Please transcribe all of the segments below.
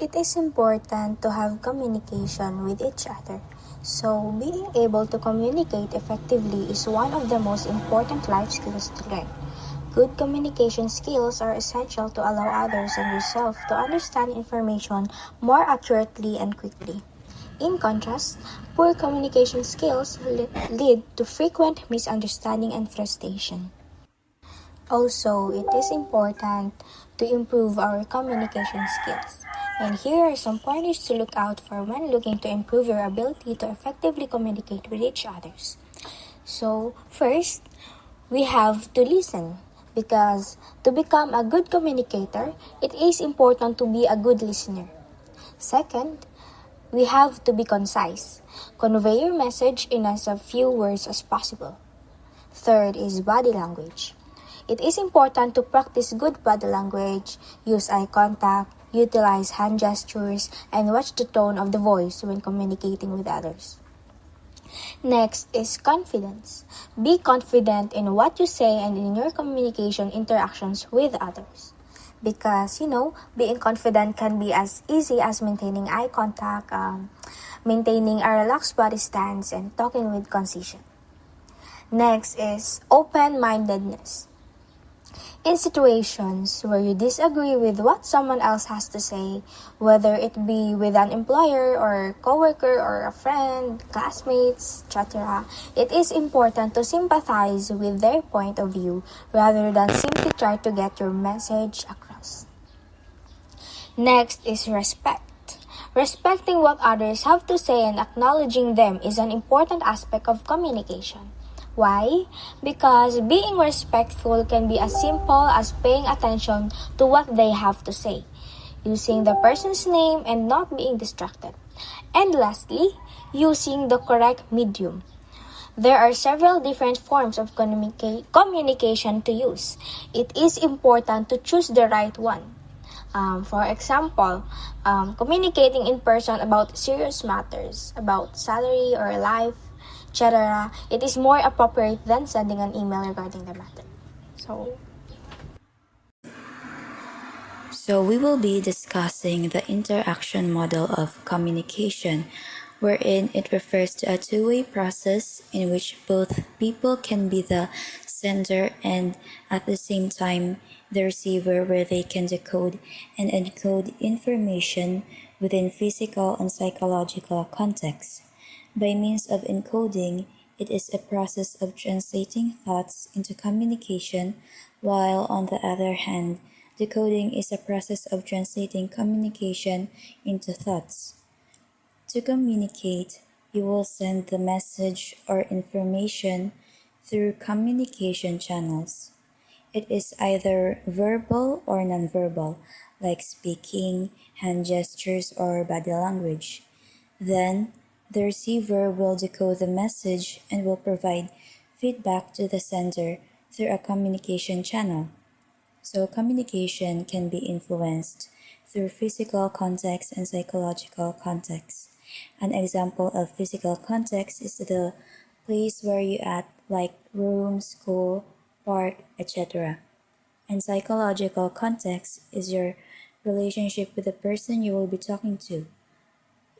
It is important to have communication with each other. So, being able to communicate effectively is one of the most important life skills to learn. Good communication skills are essential to allow others and yourself to understand information more accurately and quickly. In contrast, poor communication skills lead to frequent misunderstanding and frustration. Also, it is important to improve our communication skills. And here are some pointers to look out for when looking to improve your ability to effectively communicate with each others. So, first, we have to listen because to become a good communicator, it is important to be a good listener. Second, we have to be concise. Convey your message in as few words as possible. Third is body language. It is important to practice good body language, use eye contact, utilize hand gestures, and watch the tone of the voice when communicating with others. Next is confidence. Be confident in what you say and in your communication interactions with others. Because, being confident can be as easy as maintaining eye contact, maintaining a relaxed body stance, and talking with concision. Next is open-mindedness. In situations where you disagree with what someone else has to say, whether it be with an employer or coworker or a friend, classmates, etc., it is important to sympathize with their point of view rather than simply try to get your message across. Next is respect. Respecting what others have to say and acknowledging them is an important aspect of communication. Why? Because being respectful can be as simple as paying attention to what they have to say, using the person's name and not being distracted. And lastly, using the correct medium. There are several different forms of communication to use. It is important to choose the right one. For example, communicating in person about serious matters, about salary or life, etc., it is more appropriate than sending an email regarding the matter. So we will be discussing the interaction model of communication, wherein it refers to a two-way process in which both people can be the sender and at the same time the receiver, where they can decode and encode information within physical and psychological contexts. By means of encoding, it is a process of translating thoughts into communication, while on the other hand, decoding is a process of translating communication into thoughts. To communicate, you will send the message or information through communication channels. It is either verbal or nonverbal, like speaking, hand gestures, or body language. Then, the receiver will decode the message and will provide feedback to the sender through a communication channel. So, communication can be influenced through physical context and psychological context. An example of physical context is the place where you at, like room, school, park, etc. And psychological context is your relationship with the person you will be talking to.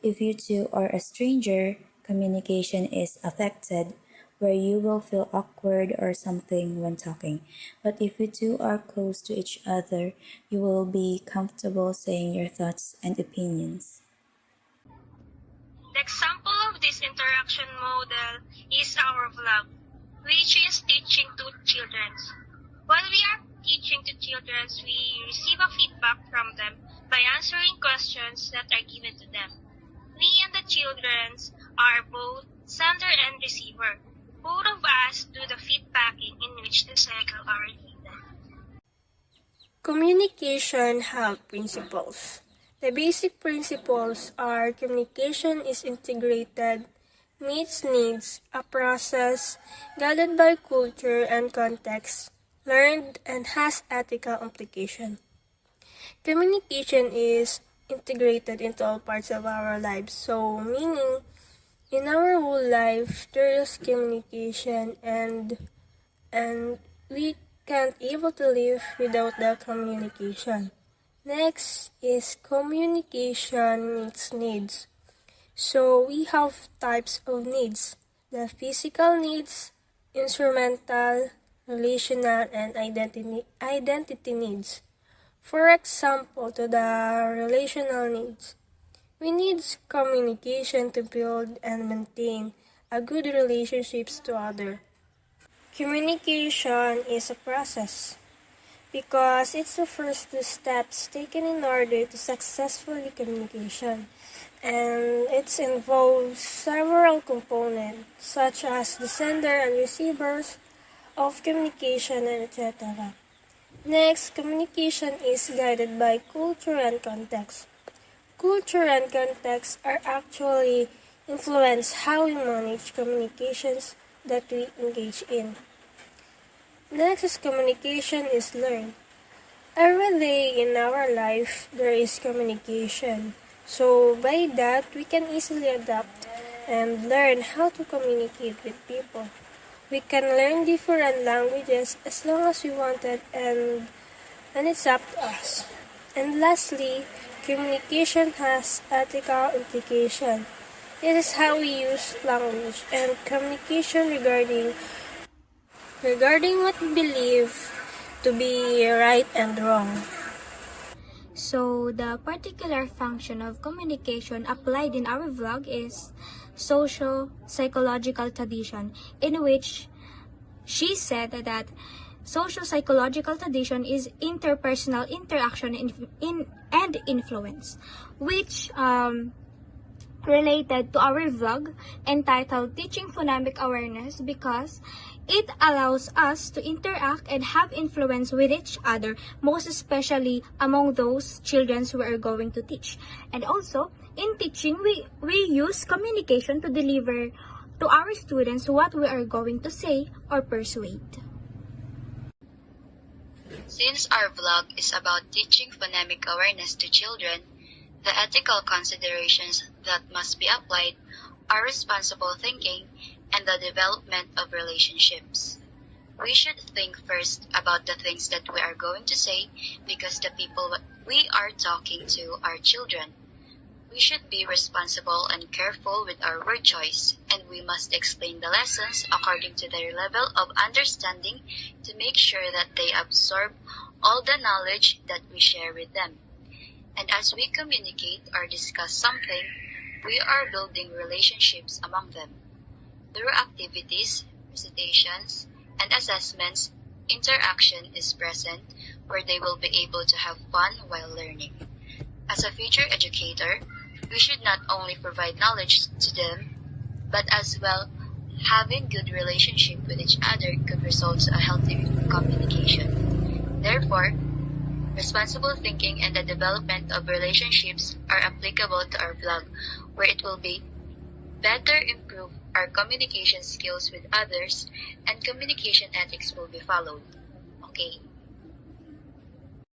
If you two are a stranger, communication is affected, where you will feel awkward or something when talking. But if you two are close to each other, you will be comfortable saying your thoughts and opinions. The example of this interaction model is our vlog, which is teaching to children. While we are teaching to children, we receive a feedback from them by answering questions that are given to them. We and the children are both sender and receiver. Both of us do the feedbacking in which the cycle are repeated. Communication have principles. The basic principles are communication is integrated, meets needs, a process, guided by culture and context, learned and has ethical implication. Communication is integrated into all parts of our lives. So, meaning, in our whole life, there is communication and we can't able to live without the communication. Next is communication meets needs. So we have types of needs: the physical needs, instrumental, relational, and identity needs. For example, to the relational needs, we need communication to build and maintain a good relationships to others. Communication is a process because it's the first two steps taken in order to successfully communication, and it involves several components such as the sender and receivers of communication, and etc. Next, communication is guided by culture and context. Culture and context are actually influence how we manage communications that we engage in. Next is communication is learned. Every day in our life, there is communication. So by that, we can easily adapt and learn how to communicate with people. We can learn different languages as long as we want it, and it's up to us. And lastly, communication has ethical implication. It is how we use language and communication regarding what we believe to be right and wrong. So, the particular function of communication applied in our vlog is socio-psychological tradition, in which she said that socio-psychological tradition is interpersonal interaction and influence, which related to our vlog entitled Teaching Phonemic Awareness, because it allows us to interact and have influence with each other, most especially among those children we are going to teach. And also, in teaching, we use communication to deliver to our students what we are going to say or persuade. Since our vlog is about teaching phonemic awareness to children, the ethical considerations that must be applied are responsible thinking and the development of relationships. We should think first about the things that we are going to say, because the people we are talking to are children. We should be responsible and careful with our word choice, and we must explain the lessons according to their level of understanding to make sure that they absorb all the knowledge that we share with them. And as we communicate or discuss something, we are building relationships among them. Through activities, recitations, and assessments, interaction is present where they will be able to have fun while learning. As a future educator, we should not only provide knowledge to them, but as well having good relationship with each other could result to a healthy communication. Therefore, responsible thinking and the development of relationships are applicable to our vlog, where it will be better improve our communication skills with others, and communication ethics will be followed. Okay.